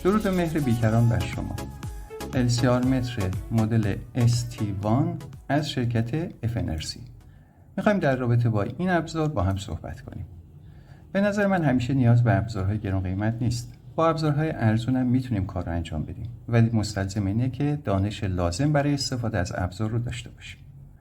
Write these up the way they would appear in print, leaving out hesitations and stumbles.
درود و مهر بیکران بر شما. LCR متر مدل ST1 از شرکت FNRC. میخوایم در رابطه با این ابزار با هم صحبت کنیم. به نظر من همیشه نیاز به ابزارهای گران قیمت نیست. با ابزارهای ارزون هم میتونیم کار رو انجام بدیم، ولی مستلزم اینه که دانش لازم برای استفاده از ابزار رو داشته باشیم.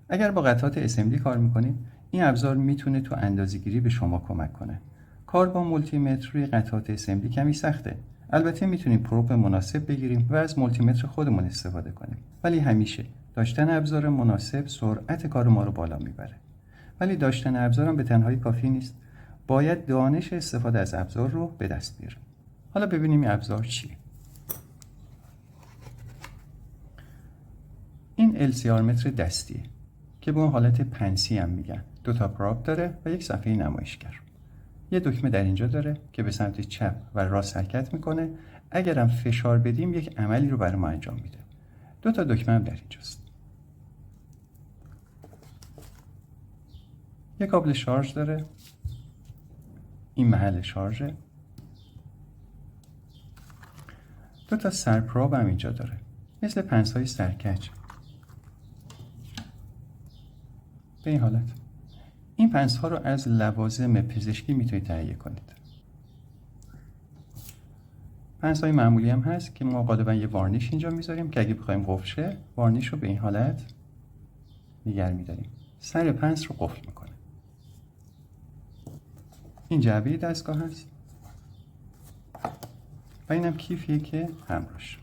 اگر با قطعات SMD کار میکنید، این ابزار میتونه تو اندازه‌گیری به شما کمک کنه. کار با مولتی متر روی قطعات SMD کمی سخته. البته میتونیم پروب مناسب بگیریم و از مولتی متر خودمون استفاده کنیم، ولی همیشه داشتن ابزار مناسب سرعت کار ما رو بالا میبره. ولی داشتن ابزار هم به تنهایی کافی نیست. باید دانش استفاده از ابزار رو به دست بیاریم. حالا ببینیم این ابزار چیه. این LCR متر دستیه که به اون حالت پنسی هم میگن. 2 تا پراپ داره و یک صفحه نمایشگر. یه دکمه در اینجا داره که به سمت چپ و راست حرکت میکنه. اگر هم فشار بدیم یک عملی رو برای ما انجام میده. 2 تا دکمه هم در اینجاست. یک کابل شارژ داره. این محل شارژه. 2 تا سرپراب هم اینجا داره، مثل پنس‌های سرکج. به این حالت این پنس ها رو از لوازم پزشکی میتونید تهیه کنید. پنس های معمولی هم هست که ما غالبا یه وارنیش اینجا میذاریم که اگه بخوایم قفل شه، وارنیش رو به این حالت نگه میداریم. سر پنس رو قفل میکنه. این جعبه دستگاه هست و اینم کیفیه که همراهش.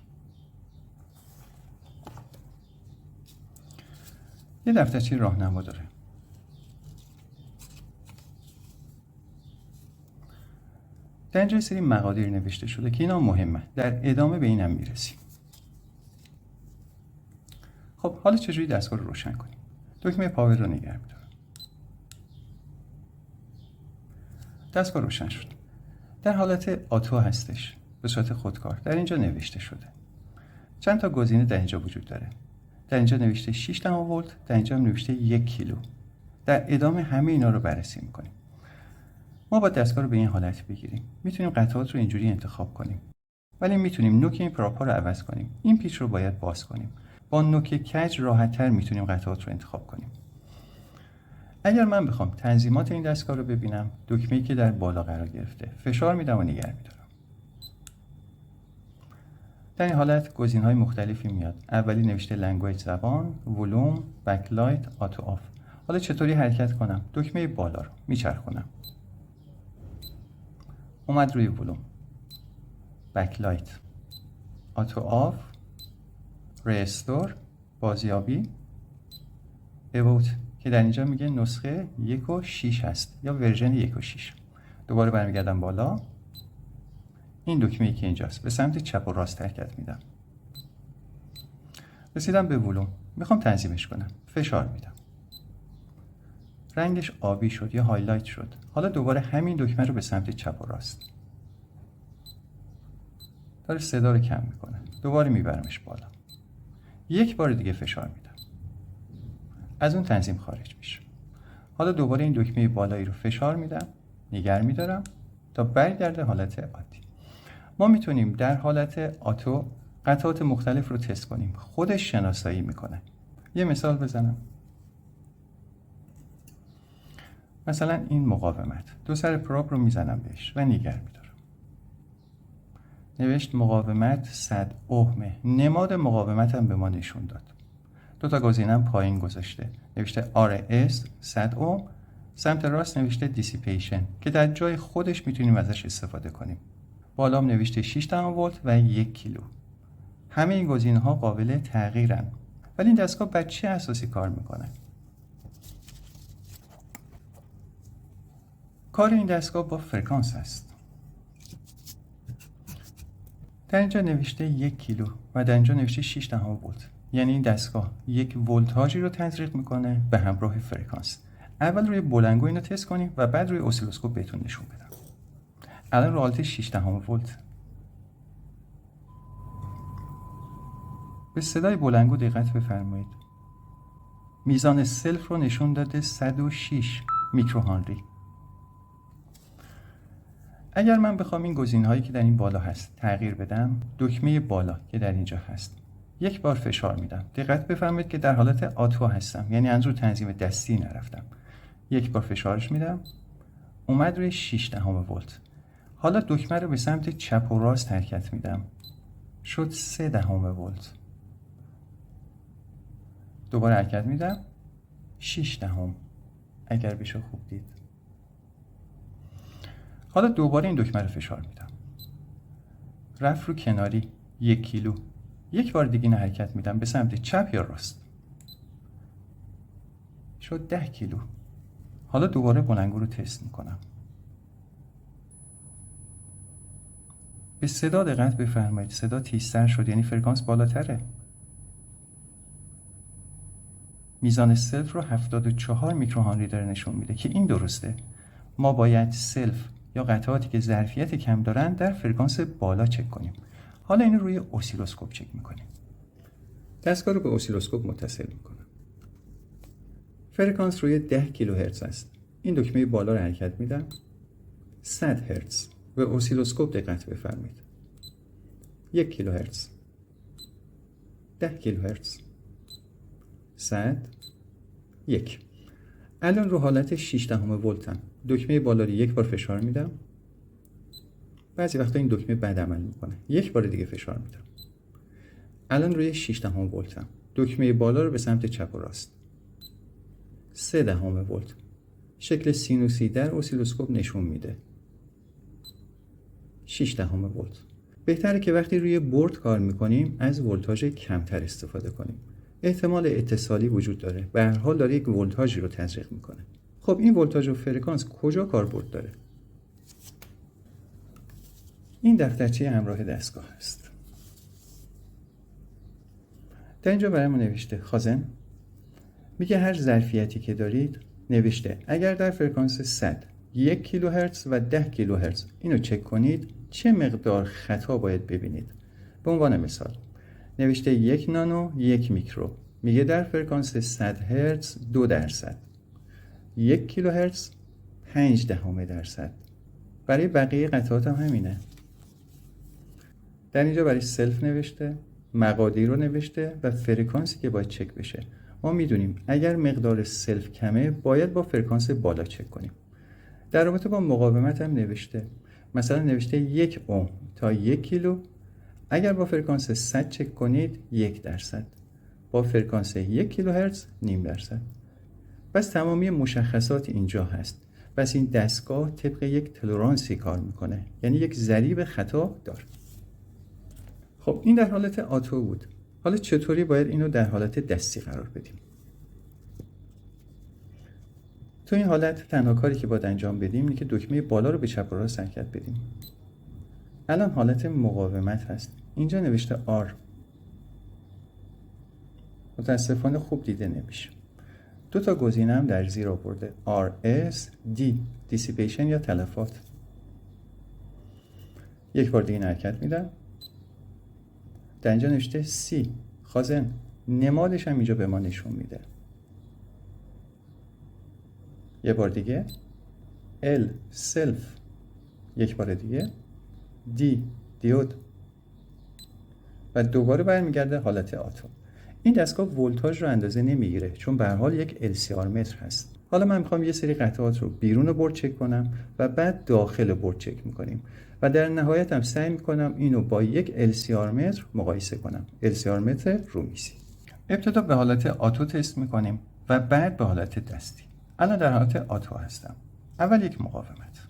یه دفترچه راهنما داره. در اینجا سری مقادیر نوشته شده که اینا مهمه. در ادامه به اینم میرسیم. خب حالا چجوری دستگاه رو روشن کنیم؟ دکمه پاور رو نگه می‌دارم. دستگاه روشن شد. در حالت آتو هستش، به صورت خودکار. در اینجا نوشته شده. چند تا گزینه در اینجا وجود داره. در اینجا نوشته 6 ولت، در اینجا هم نوشته 1 کیلو. در ادامه همه اینا رو بررسی می‌کنیم. ما با دستگاه رو به این حالت بگیریم. میتونیم قطعات رو اینجوری انتخاب کنیم. ولی میتونیم نوک این پراپا رو عوض کنیم. این پیچ رو باید باز کنیم. با نوک کج راحت‌تر میتونیم قطعات رو انتخاب کنیم. اگر من بخوام تنظیمات این دستگاه رو ببینم، دکمه‌ای که در بالا قرار گرفته، فشار میدم و نگه می‌دارم. در این حالت گزینه‌های مختلفی میاد. اولی نوشته لنگویج زبان، ولوم، بکلایت، آتو آف. حالا چطوری حرکت کنم؟ دکمه بالا رو میچرخونم. اومد روی ولوم، بکلایت، آتو آف، ریستور، بازیابی، ابوت که در اینجا میگه نسخه 1.6 هست یا ورژن 1.6. دوباره برمیگردم بالا. این دکمه‌ای که اینجاست به سمت چپ و راست حرکت میدم. رسیدم به ولوم. میخوام تنظیمش کنم. فشار میدم. رنگش آبی شد یا هایلایت شد. حالا دوباره همین دکمه رو به سمت چپ و راست. داره صدا رو کم میکنه. دوباره میبرمش بالا. یک بار دیگه فشار میدم. از اون تنظیم خارج میشه. حالا دوباره این دکمه بالایی رو فشار میدم. نگه میدارم تا برگرده حالت عادی. ما میتونیم در حالت آتو قطعات مختلف رو تست کنیم. خودش شناسایی میکنه. یه مثال بزنم. مثلا این مقاومت. 2 سر پراپ رو میزنم بهش و نگه میدارم. نوشت مقاومت 100 اوهمه. نماد مقاومت هم به ما نشون داد. 2 تا گزینه هم پایین گذاشته. نوشته RS 100 اوم. سمت راست نوشته دیسیپیشن که در جای خودش میتونیم ازش استفاده کنیم. بالا هم نوشته 6 ولت و 1 کیلو. همه این گزینه ها قابل تغییرن. ولی این دستگاه بر چه اساسی کار میکنه؟ کار این دستگاه با فرکانس است. در اینجا نوشته 1 کیلو و در اینجا نوشته 6 ولت. یعنی این دستگاه یک ولتاژی رو تزریق میکنه به همراه فرکانس. اول روی بلندگو اینو تست کنیم و بعد روی اسیلوسکوپ بهتون نشون بدم. الان رو حالت 6 ولت. به صدای بلندگو دقت بفرمایید. میزان سلف رو نشون داده 106 میکروهنری. اگر من بخوام این گزینه‌هایی که در این بالا هست تغییر بدم، دکمه بالا که در اینجا هست یک بار فشار میدم. دقت بفرمایید که در حالت آتو هستم، یعنی از رو تنظیم دستی نرفتم. یک بار فشارش میدم، اومد روی 6 ولت. حالا دکمه رو به سمت چپ و راست حرکت میدم، شد 3 ولت. دوباره حرکت میدم، 6 اگر بشه خوب دید. حالا دوباره این دکمه رو فشار میدم، رفت رو کناری 1 کیلو. یک بار دیگه این حرکت میدم به سمت چپ یا راست، شد 10 کیلو. حالا دوباره بلندگو رو تست میکنم. به صدا دقت بفرمایید، صدا تیزتر شد، یعنی فرکانس بالاتره. میزان سلف رو 74 میکروهنری داره نشون میده که این درسته. ما باید سلف یا قطعاتی که ظرفیت کم دارن در فرکانس بالا چک کنیم. حالا اینو روی اسیلوسکوپ چک میکنیم. دستگاه رو به اسیلوسکوپ متصل میکنم. فرکانس روی 10 کیلوهرتز است. این دکمه بالا رو حرکت میدم، 100 هرتز. به اسیلوسکوپ دقت بفرمایید. 1 کیلوهرتز، 10 کیلوهرتز، 100، 1. الان رو حالت 6 ولتم. دکمه بالا رو یک بار فشار میدم. بعضی وقتا این دکمه بد عمل میکنه. یک بار دیگه فشار میدم. الان روی 6 ولتم. دکمه بالا رو به سمت چپ و راست. 3 ولت. شکل سینوسی در اسیلوسکوپ نشون میده. 6 ولت. بهتره که وقتی روی برد کار میکنیم از ولتاژ کمتر استفاده کنیم. احتمال اتصالی وجود داره. به هر حال داره یک ولتاژی رو تزریق میکنه. خب این ولتاژ و فرکانس کجا کاربرد داره؟ این دفترچه همراه دستگاه است. در اینجا برامون نوشته خازن میگه هر ظرفیتی که دارید، نوشته اگر در فرکانس 100 1 کیلوهرتز و 10 کیلوهرتز اینو چک کنید چه مقدار خطا باید ببینید. به عنوان مثال نوشته 1 نانو 1 میکرو، میگه در فرکانس 100 هرتز 2%، 1 کیلوهرتز 0.5%. برای بقیه قطعات هم همینه. در اینجا برای سلف نوشته، مقادیر رو نوشته و فرکانسی که باید چک بشه. ما میدونیم اگر مقدار سلف کمه باید با فرکانس بالا چک کنیم. در رابطه با مقاومت هم نوشته، مثلا نوشته 1 اوم تا 1 کیلو اگر با فرکانس 100 چک کنید 1%، با فرکانس 1 کیلوهرتز 0.5%. بس تمامی مشخصات اینجا هست. بس این دستگاه طبق یک تلرانسی کار میکنه، یعنی یک ضریب خطا داره. خب این در حالت آتو بود. حالا چطوری باید اینو در حالت دستی قرار بدیم؟ تو این حالت تنها کاری که باید انجام بدیم اینه که دکمه بالا رو به چپ و راست حرکت بدیم. الان حالت مقاومت هست. اینجا نوشته R. متاسفانه خوب دیده نمیشه. دو تا گزینه هم در زیر آورده، RS D دیسیپیشن یا تلفات. یک بار دیگه حرکت میدم. در اینجا نوشته C خازن، نمادش هم اینجا به ما نشون میده. یه بار دیگه L سلف، یک بار دیگه D دیود و دوباره برمیگرده حالت آتو. این دستگاه ولتاژ رو اندازه نمیگیره چون به هر حال یک LCR متر هست. حالا من میخوام یه سری قطعات رو بیرون برد چک کنم و بعد داخل برد چک میکنیم و در نهایت هم سعی میکنم اینو با یک LCR متر مقایسه کنم. LCR متر رومیزی. ابتدا به حالت آتو تست میکنیم و بعد به حالت دستی. الان در حالت آتو هستم. اول یک مقاومت.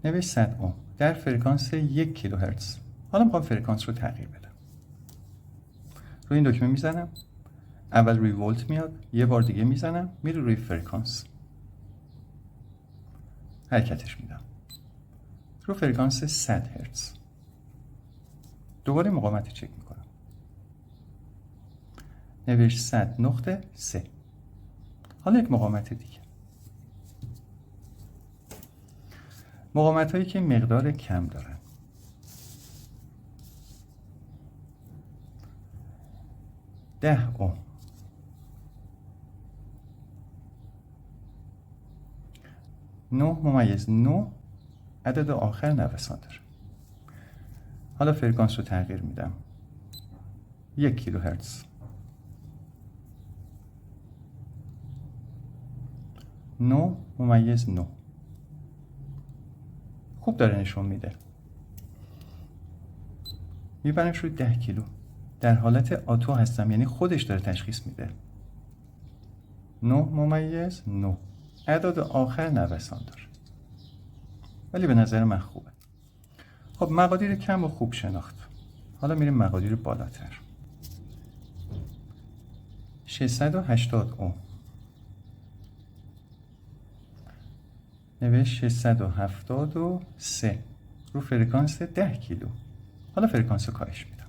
نوشت 100 اوم در فرکانس 1 کیلوهرتز. حالا میخوام فرکانس رو تغییر بدم. روی این دکمه میزنم. اول روی ولت میاد، یه بار دیگه میزنم، میره روی فرکانس. حرکتش میدم. رو فرکانس 100 هرتز. دوباره مقاومت چک میکنم. نوشت 100.3. حالا یک مقاومت دیگه. مقاومت هایی که مقدار کم دارن. ده اوم. 9 عدد آخر نوسان داره. حالا فرکانس رو تغییر میدم 1 کیلوهرتز. 9 خوب داره نشون میده. میبرمش روی 10 کیلو. در حالت آتو هستم، یعنی خودش داره تشخیص میده. 9 عدد آخر نوسان داره، ولی به نظر من خوبه. خب مقادیر کم و خوب شناخت. حالا میریم مقادیر بالاتر. 680 اوم. نوشت 673 رو فرکانس 10 کیلو. حالا فرکانس رو کاهش میدم.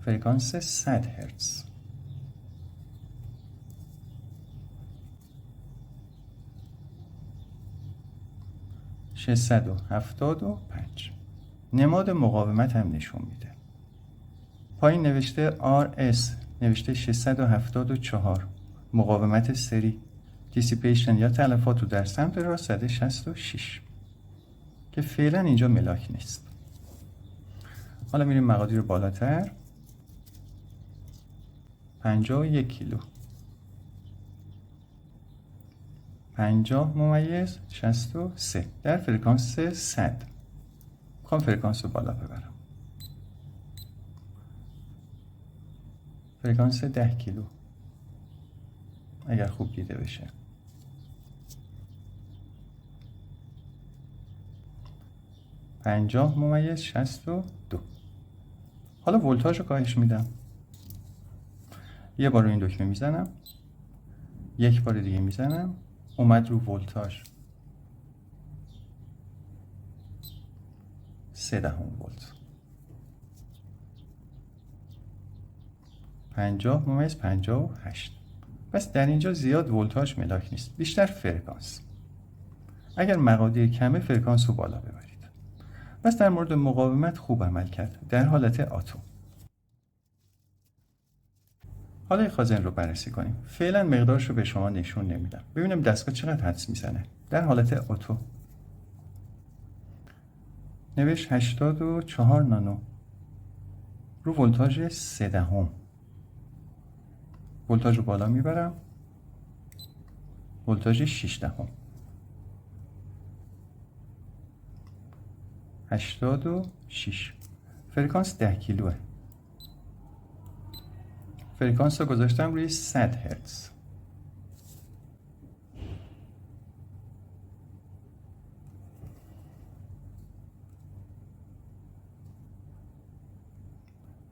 فرکانس 100 هرتز. ششصد و هفتاد و پنج. نماد مقاومت هم نشون میده. پایین نوشته RS، نوشته 674 مقاومت سری. دیسیپیشن یا تلفات رو در سمت راست زده 66 که فعلا اینجا ملاک نیست. حالا میریم مقادیر بالاتر. 51 کیلو. 50 / 63 در فرکانس 100. میخوام فرکانس رو بالا ببرم. فرکانس 10 کیلو اگر خوب دیده بشه. 50 / 62. حالا ولتاژ رو کاهش میدم. یه بار رو این دکمه میزنم، یک بار دیگه میزنم، اومد رو ولتاژ 0.3 ولت. 50 / 58. پس در اینجا زیاد ولتاژ ملاک نیست، بیشتر فرکانس. اگر مقادیر کمه فرکانس رو بالا ببرید. پس در مورد مقاومت خوب عمل کرد در حالت آتو. حالا این خازن رو بررسی کنیم. فعلا مقدارش رو به شما نشون نمیدم. ببینیم دستگاه چقدر حدس میزنه. در حالت آتو نوشت 84 نانو رو ولتاژ 0.3. ولتاژ رو بالا میبرم. ولتاژ 0.6. 86. فرکانس 10 کیلوه. فرکانس رو گذاشتم روی 100 هرتز.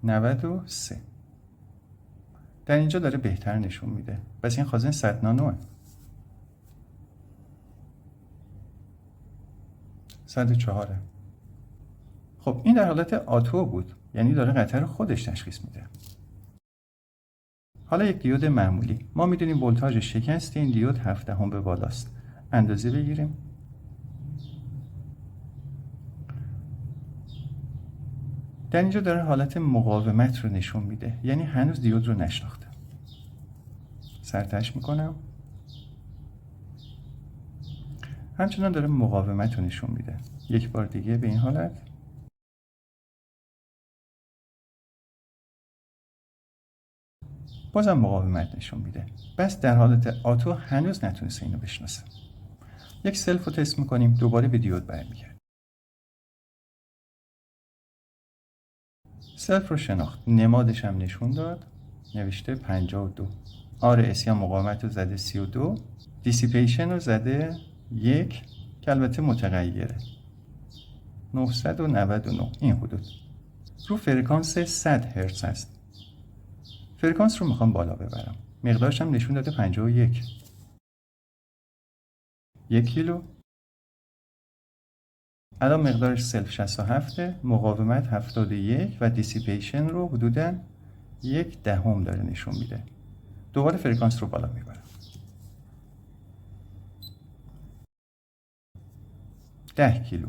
نود و سه. در اینجا داره بهتر نشون میده. پس این خازن 100 نانوه. 104. خب این در حالت آتو بود، یعنی داره قطر خودش تشخیص میده. حالا یک دیود معمولی. ما میدونیم ولتاژ شکست این دیود 7 دهم به بالاست. اندازه بگیریم. در اینجا داره حالت مقاومت رو نشون میده، یعنی هنوز دیود رو نشناخته. سرتش میکنم. همچنان داره مقاومت رو نشون میده. یک بار دیگه به این حالت. بازم مقاومت نشون میده. بس در حالت آتو هنوز نتونسته اینو بشناسه. یک سلف رو تست میکنیم. دوباره به دیود برمیگردیم. سلف رو شناخت. نمادش هم نشون داد. نوشته 52. RS یا مقاومت رو زده 32. دیسیپیشن رو زده 1 که البته متغیره. 999 این حدود. رو فرکانس 100 هرتز هست. فرکانس رو میخوام بالا ببرم. مقدارش هم نشون داده 51. 1 کیلو. الان مقدارش سلف 67، مقاومت 71 و دیسیپیشن رو حدوداً 1 دهم داره نشون میده. دوباره فرکانس رو بالا میبرم. 10 کیلو.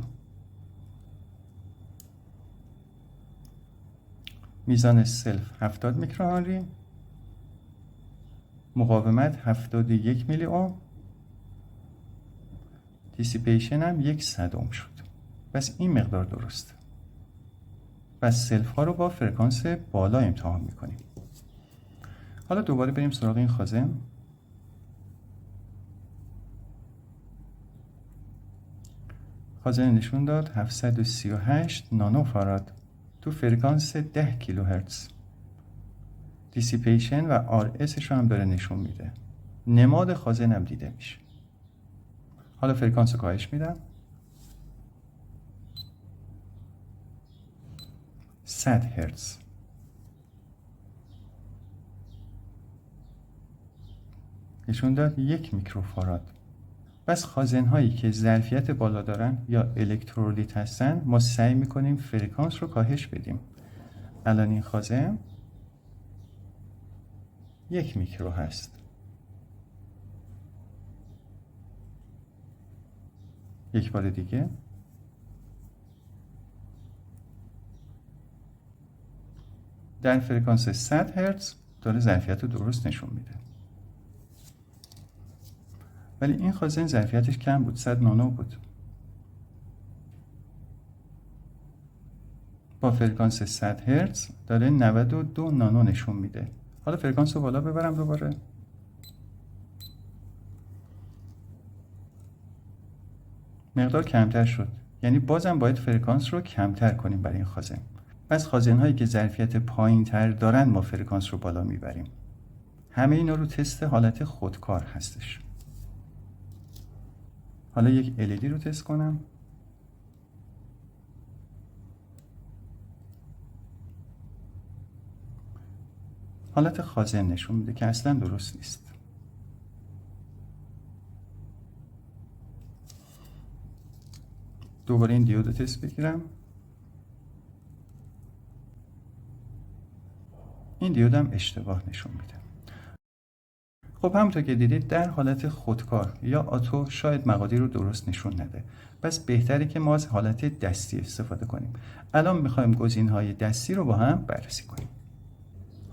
میزان سلف 70 میکروهنری. مقاومت 71 میلی اوم، دیسیپیشن هم 1/100 اوم شد. پس این مقدار درسته. پس سلف ها رو با فرکانس بالا امتحان میکنیم. حالا دوباره بریم سراغ این خازن. خازن نشون داد 738 نانوفاراد تو فرکانس 10 کیلوهرتز. دیسیپیشن و آر اسش رو هم داره نشون میده. نماد خازن هم دیده میشه. حالا فرکانس رو کاهش میدم. 100 هرتز. نشون داد 1 میکروفاراد. پس خازن هایی که ظرفیت بالا دارن یا الکترولیت هستن ما سعی میکنیم فرکانس رو کاهش بدیم. الان این خازن 1 میکرو هست. یک بار دیگه. در فرکانس 100 هرتز داره ظرفیت رو درست نشون میده. ولی این خازن ظرفیتش کم بود، 100 نانو بود. با فرکانس 100 هرتز داره 92 نانو نشون میده. حالا فرکانس رو بالا ببرم دوباره. مقدار کمتر شد. یعنی بازم باید فرکانس رو کمتر کنیم برای این خازن. پس خازن هایی که ظرفیت پایین تر دارن ما فرکانس رو بالا میبریم. همه اینا رو تست حالت خودکار هستش. حالا یک LED رو تست کنم. حالت خازن نشون میده که اصلا درست نیست. دوباره این دیود رو تست بگیرم. این دیود هم اشتباه نشون میده. خب همونطور که دیدید در حالت خودکار یا آتو شاید مقادیر رو درست نشون نده. پس بهتره که ما از حالت دستی استفاده کنیم. الان میخوایم گزینه‌های دستی رو با هم بررسی کنیم.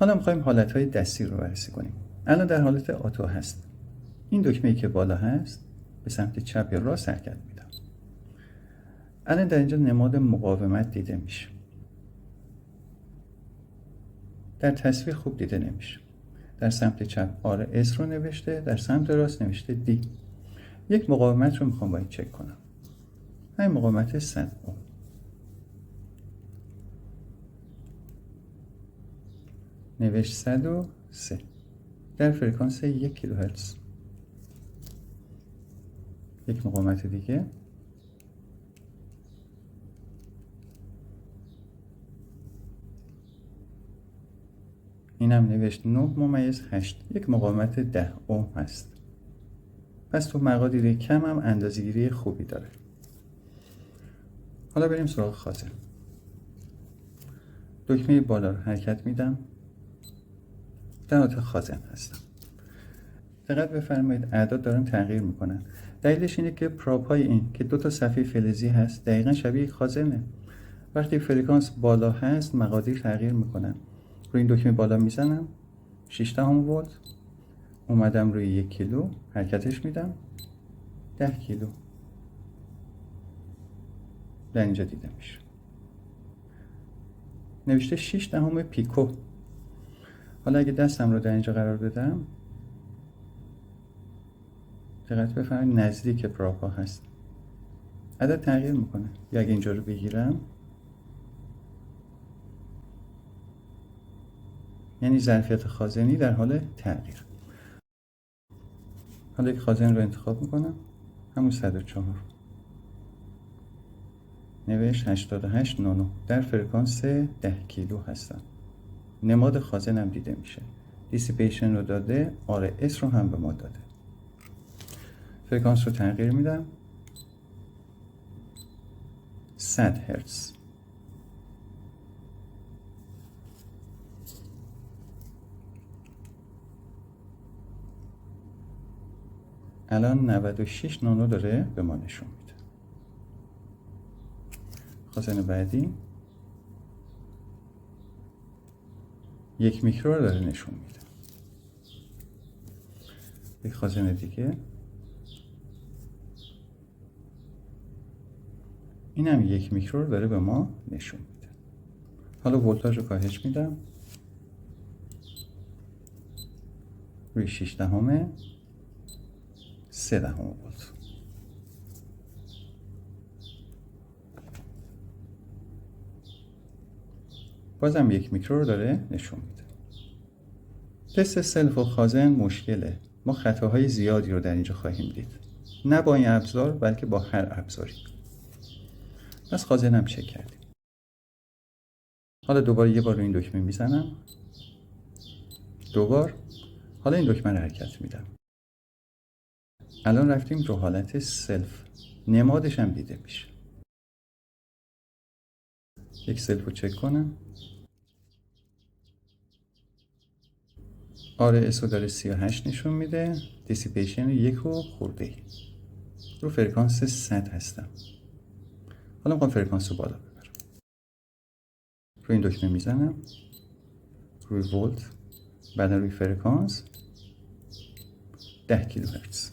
حالا میخوایم حالتهای دستی رو بررسی کنیم. الان در حالت آتو هست. این دکمه‌ای که بالا هست به سمت چپ یا راست حرکت میدم. الان در اینجا نماد مقاومت دیده میشه. در تصویر خوب دیده نمیشه. در سمت چپ RS رو نوشته، در سمت راست نوشته D. یک مقاومت رو میخوام باید چک کنم. همین مقاومت 100 اوم. نوشت 103 در فرکانس 1 کیلوهرتز. یک مقاومت دیگه. اینم نوشت 9.8 یک مقاومت 10 اوم هست. پس تو مقادیر کم هم اندازه‌گیری خوبی داره. حالا بریم سراغ خازن. دکمه بالا رو حرکت میدم. در حالت خازن هستم. دقت بفرمایید اعداد دارن تغییر میکنن. دلیلش اینه که پراپ های این که دو تا صفحه فلزی هست دقیقا شبیه یک خازنه. وقتی فرکانس بالا هست مقادیر تغییر میکنن. روی این دکمه بالا میزنم 6 ولت، اومدم روی 1 کیلو حرکتش میدم 10 کیلو در اینجا دیده میشه. نوشته 6 پیکو. حالا اگه دستم رو در اینجا قرار بدم دقت بفرمایید نزدیک پراپا هست. عدد تغییر میکنه. یا اگه اینجا رو بگیرم یعنی ظرفیت خازنی در حال تغییر. حالا یک خازن رو انتخاب میکنم. همون 104 نوشت 88 نانو در فرکانس 10 کیلو هستن. نماد خازن هم دیده میشه. دیسیپیشن رو داده، RS رو هم به ما داده. فرکانس رو تغییر میدم 100 هرتز. الان 96 نانو داره به ما نشون میده. خازن بعدی 1 میکرو رو داره نشون میده. یک خازن دیگه، این هم 1 میکرو رو داره به ما نشون میده. حالا ولتاژ رو کاهش میدم روی 6 دهم 3 دهم ولت. بازم 1 میکرو رو داره نشون میده. تست سلف و خازن مشکله. ما خطاهای زیادی رو در اینجا خواهیم دید. نه با این ابزار بلکه با هر ابزاری. پس خازن هم چک کردیم. حالا دوباره یه بار رو این دکمه میزنم. دوبار. حالا این دکمه رو حرکت میدم. الان رفتیم رو حالت سلف. نمادش هم دیده میشه. یک سلف رو چک کنم. RS رو داره 38 نشون میده. دیسیپیشن 1 و خورده. رو فرکانس 100 هستم. حالا میخوام فرکانس رو بالا ببرم. روی این دکمه میزنم. روی ولت. بعد روی فرکانس 10 کیلوهرتز.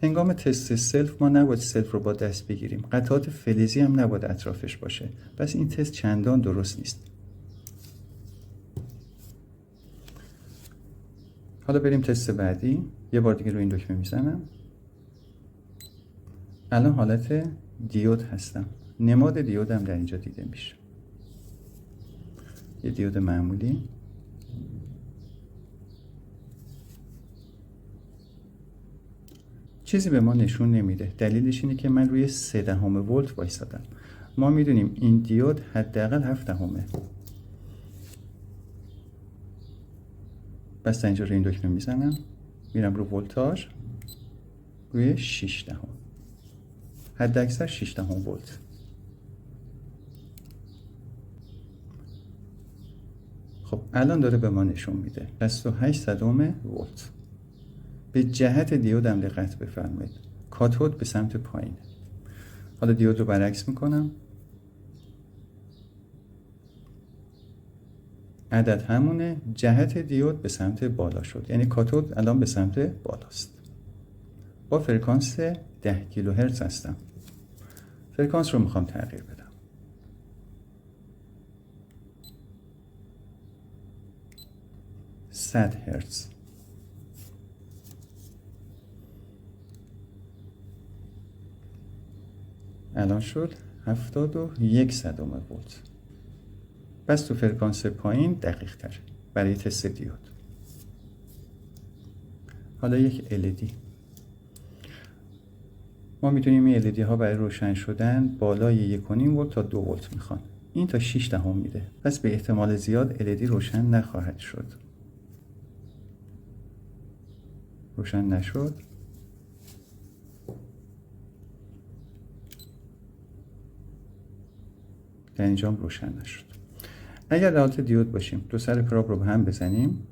هنگام تست سلف ما نباید سلف رو با دست بگیریم. قطعات فلزی هم نباید اطرافش باشه. پس این تست چندان درست نیست. حالا بریم تست بعدی. یه بار دیگه روی این دکمه میزنم. الان حالت دیود هستم. نماد دیود هم در اینجا دیده میشه. یه دیود معمولی. چیزی به ما نشون نمیده. دلیلش اینه که من روی 3 دهم ولت وایسادم. ما میدونیم این دیود حداقل 7 دهمه. بس اینجا روی این دکمه میزنم. میرم رو ولتاژ. روی 6 دهم. حد اکثر 6 دهم ولت. خب الان داره به ما نشون میده 68 صدم ولت. به جهت دیودم دقت بفرمایید. کاتود به سمت پایین. حالا دیود رو برعکس میکنم. عدد همونه. جهت دیود به سمت بالا شد. یعنی کاتود الان به سمت بالاست. با فرکانس 10 کیلوهرتز هستم. فرکانس رو میخوام تغییر بدم. 100 هرتز. الان شد 71 صدم ولت. بس تو فرکانس پایین دقیق تر برای تست دیود. حالا یک LED. ما میتونیم این LED ها برای روشن شدن بالای 1.5 ولت تا 2 ولت میخوان. این تا 6 دهم میده. پس به احتمال زیاد LED روشن نخواهد شد. روشن نشد. در اینجام روشن نشد. اگر در حالت دیود باشیم دو سر پراب رو به هم بزنیم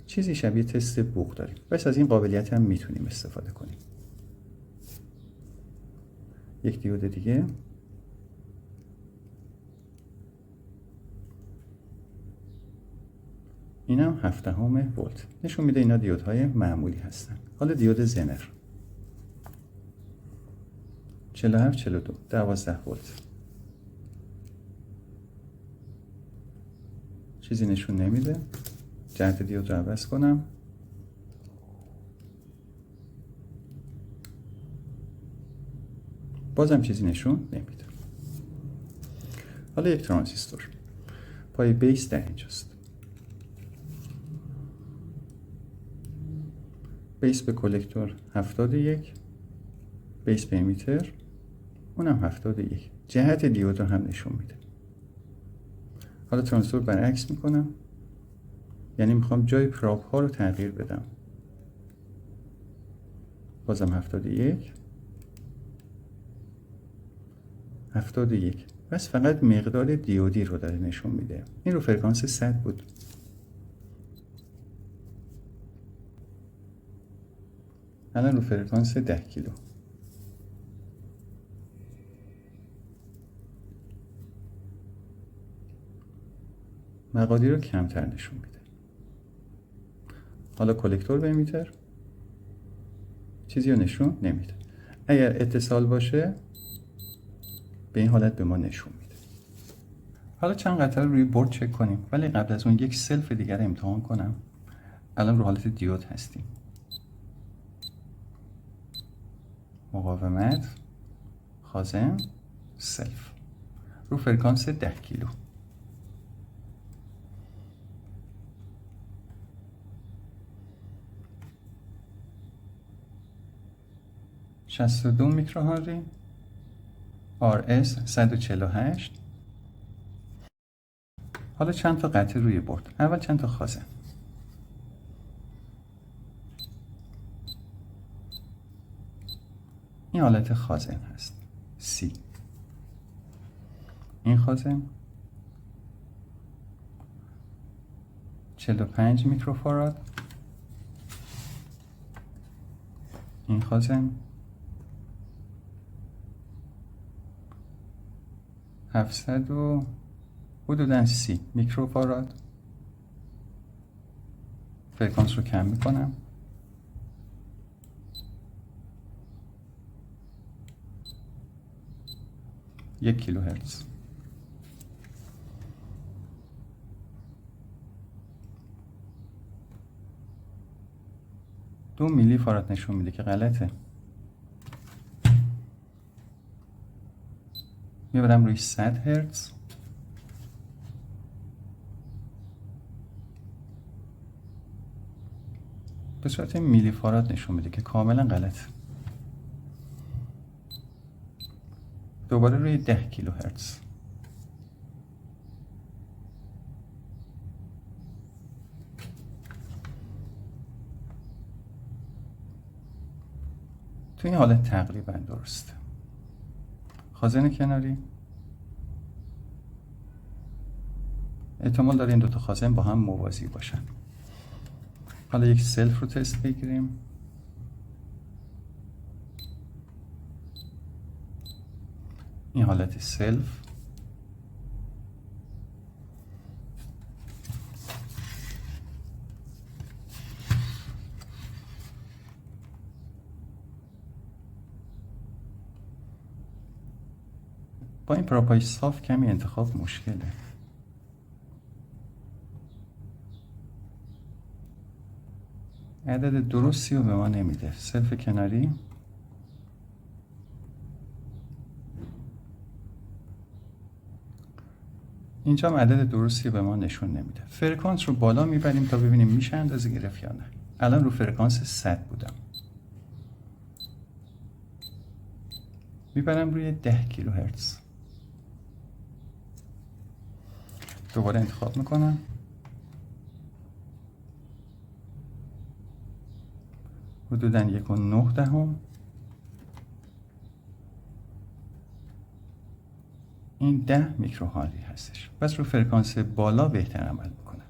چیزی شبیه تست بوق داریم. بس از این قابلیت هم میتونیم استفاده کنیم. یک دیود دیگه. اینم 7 دهم ولت. نشون میده اینا دیودهای معمولی هستن. حالا دیود زنر 47 42 12 ولت. چیزی نشون نمیده. جهت دیود رو عوض کنم. بازم چیزی نشون نمیده. حالا یک ترانزیستور. پای بیس در اینجاست. بیس به کلکتور 71. بیس به امیتر اونم 71. جهت دیود رو هم نشون میده. حالا ترانزیستور برعکس میکنم. یعنی میخوام جای پراپ ها رو تغییر بدم. بازم 71 71. بس فقط مقدار دیودی رو داره نشون میده. این رو فرکانس 100 بود. الان رو فرکانس 10 کیلو. مقادیر رو کمتر نشون میده. حالا کلکتور به امیتر چیزی رو نشون نمیده. اگر اتصال باشه به این حالت به ما نشون میده. حالا چند قطعه روی بورد چک کنیم، ولی قبل از اون یک سلف دیگر امتحان کنم. الان رو حالت دیود هستیم. مقاومت، خازن، سلف رو فرکانس 10 کیلو. $62 میکروهنری، RS 148. حالا چند تا قطعه روی بورد. اول چند تا خازن. این حالت خازن هست C. این خازن 45 میکروفاراد. این خازن 700 و حدوداً 30 میکروفاراد. فرکانس رو کم میکنم. یک کیلوهرتز. دو میلی فاراد نشون میده که غلطه. میبرم روی 100 هرتز. به صورت میلی فاراد نشون میده که کاملا غلطه. دوباره روی 10 کیلوهرتز. تو این حالت تقریبا درسته. خازن کناری احتمال داره این دوتا خازن با هم موازی باشن. حالا یک سلف رو تست بگیریم. این حالت سلف با این پراپای صاف کمی انتخاب مشکله. عدد درستی رو به ما نمیده. سلف کناری اینجا هم عدد درستی به ما نشون نمیده. فرکانس رو بالا میبریم تا ببینیم میشه اندازه گرفت یا نه. الان رو فرکانس 100 بودم. میبرم روی 10 کیلوهرتز. دوباره انتخاب میکنم. حدوداً 1.9. این 10 میکروهنری هستش. پس رو فرکانس بالا بهتر عمل میکنه.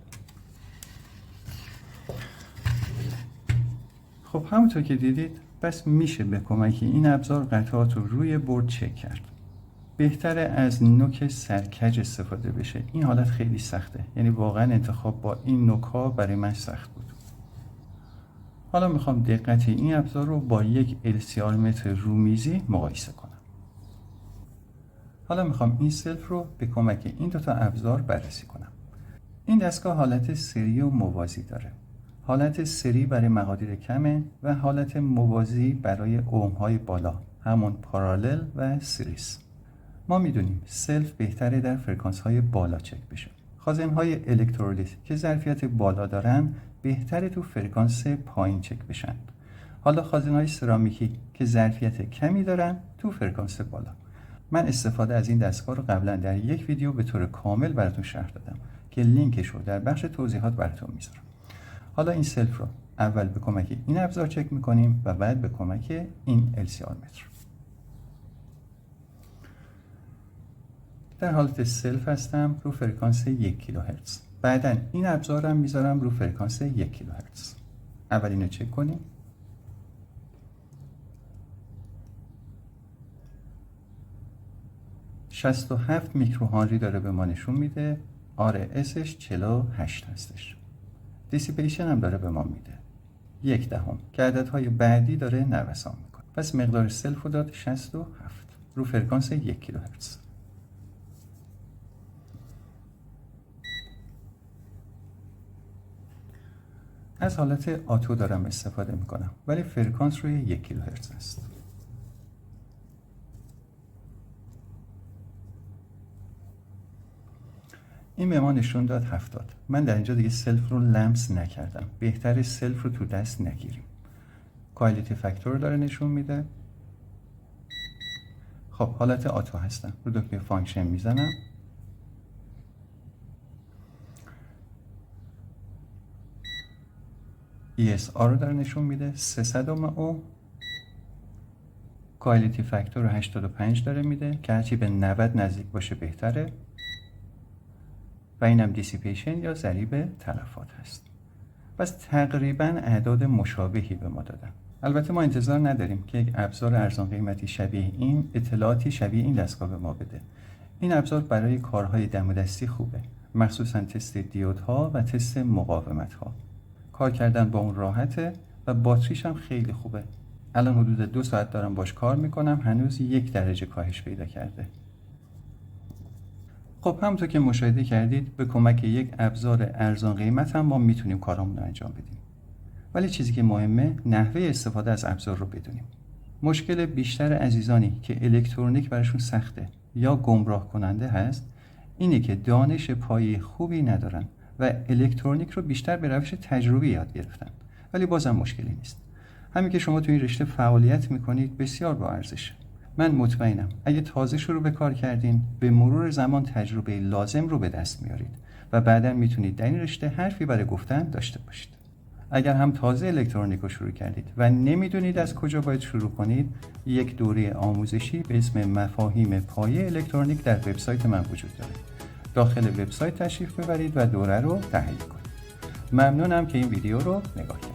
خب همونطور که دیدید بس میشه به کمک این ابزار قطعات رو روی بورد چک کرد. بهتره از نوک سرکج استفاده بشه. این حالت خیلی سخته. یعنی واقعا انتخاب با این نوک ها برای من سخت بود. حالا میخوام دقت این ابزار رو با یک LCR متر رومیزی مقایسه کنم. حالا میخوام این سلف رو به کمک این دوتا ابزار بررسی کنم. این دستگاه حالت سری و موازی داره. حالت سری برای مقادیر کمه و حالت موازی برای اوم‌های بالا، همون پارالل و سریز. ما میدونیم سلف بهتره در فرکانس‌های بالا چک بشه. خازن‌های الکترولیت که ظرفیت بالا دارن بهتره تو فرکانس پایین چک بشن. حالا خازن‌های سرامیکی که ظرفیت کمی دارن تو فرکانس بالا. من استفاده از این دستگاه رو قبلا در یک ویدیو به طور کامل براتون شرح دادم که لینکش رو در بخش توضیحات براتون میذارم. حالا این سلف رو اول به کمک این ابزار چک میکنیم و بعد به کمک این LCR متر. در حالت سلف هستم رو فرکانس 1 کیلوهرتز. بعدا این ابزارم میذارم رو فرکانس 1 کیلوهرتز. اول اینو چک کنیم. $67 میکروهنری داره به ما نشون میده. RSش 48 هستش. دیسیپیشن هم داره به ما میده 1/10 که عددهای بعدی داره نوسان میکنه. پس مقدار سلف رو داد 67 رو فرکانس 1 کیلوهرتز. از حالت آتو دارم استفاده میکنم ولی فرکانس روی 1 کیلوهرتز است. این به ما نشون داد 70. من در اینجا دیگه سلف رو لمس نکردم. بهتره سلف رو تو دست نگیریم. کوایلیتی فاکتور داره نشون میده. خب حالت آتو هستم. رو دکمه فانکشن میزنم. ESR رو داره نشون میده 300 او. کوایلیتی فاکتور رو 85 داره میده که هرچی به 90 نزدیک باشه بهتره. و اینم دیسیپیشن یا ضریب تلفات هست. پس تقریبا اعداد مشابهی به ما دادن. البته ما انتظار نداریم که یک ابزار ارزان قیمتی شبیه این اطلاعاتی شبیه این دستگاه به ما بده. این ابزار برای کارهای دم و دستی خوبه، مخصوصا تست دیودها و تست مقاومت‌ها. کار کردن با اون راحته و باتریش هم خیلی خوبه. الان حدود 2 ساعت دارم باش کار میکنم، هنوز 1 درجه کاهش پیدا کرده. خب همونطور که مشاهده کردید به کمک یک ابزار ارزان قیمت هم ما میتونیم کارامون رو انجام بدیم. ولی چیزی که مهمه نحوه استفاده از ابزار رو بدونیم. مشکل بیشتر عزیزانی که الکترونیک براشون سخته یا گمراه کننده هست اینه که دانش پایه خوبی ندارن و الکترونیک رو بیشتر به روش تجربی یاد گرفتن. ولی بازم مشکلی نیست. همین که شما تو این رشته فعالیت میکنید بسیار با ارزشه. من مطمئنم اگه تازه شروع به کار کردین به مرور زمان تجربه لازم رو به دست میارید و بعداً میتونید در این رشته حرفی برای گفتن داشته باشید. اگر هم تازه الکترونیک رو شروع کردید و نمیدونید از کجا باید شروع کنید، یک دوره آموزشی به اسم مفاهیم پایه الکترونیک در وبسایت من وجود داره. داخل وبسایت تشریف ببرید و دوره رو تهیه کنید. ممنونم که این ویدیو رو نگاه کردید.